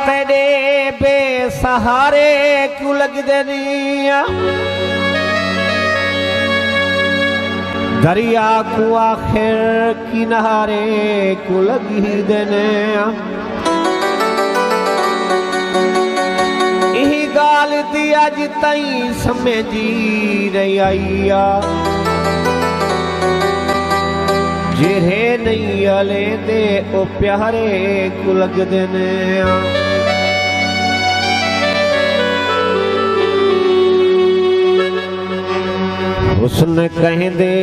तेरे बेसहारे क्यों लगदे नी दरिया को आखिर किनारे क्यों लगी देने यही गाल दी अज ताई समझी रही आईया जेरे नहीं अले दे ओ प्यारे को लगदे ने हुस्न कहंदे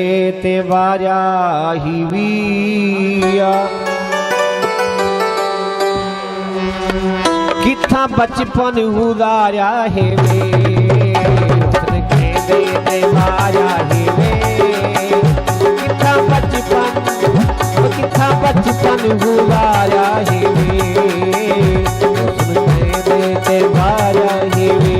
ते वारा ही वीया किथा बचपन गुजारा है वे हुस्न कहंदे ते वारा ही वे किथा बचपन गुजारा है वे हुस्न कहंदे ते वारा ही वे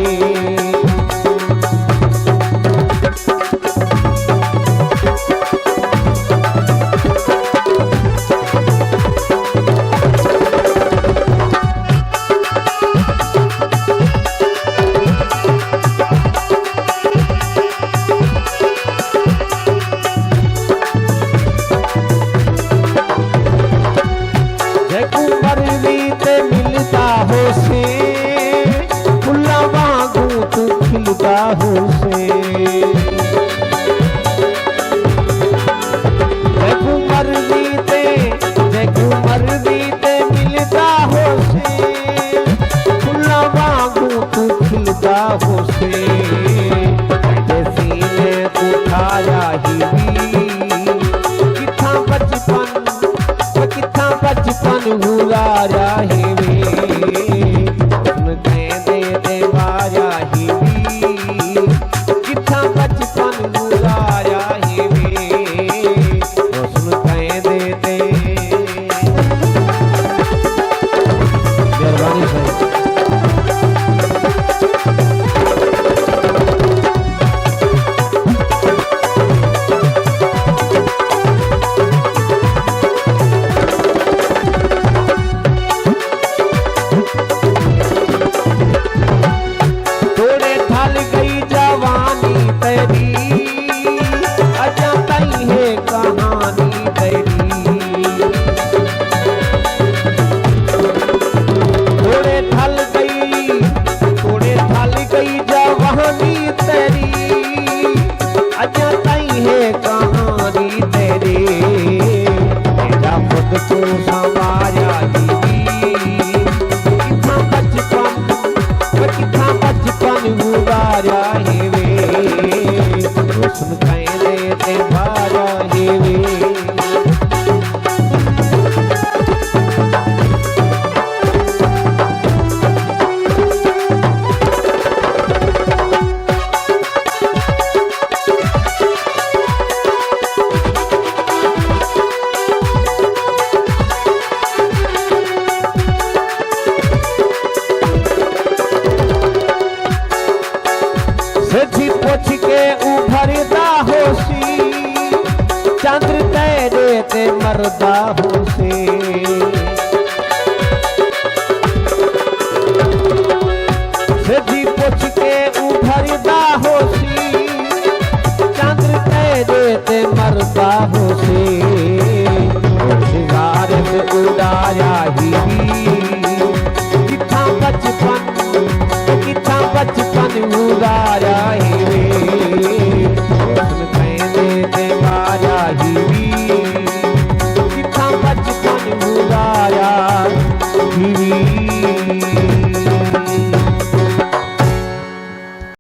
मरदा हो से सजी पुछ के उभरदा हो सी चंद्र तेरे ते मरदा हो से सिगारत उड़ाया ही किथा बचपन उड़ाया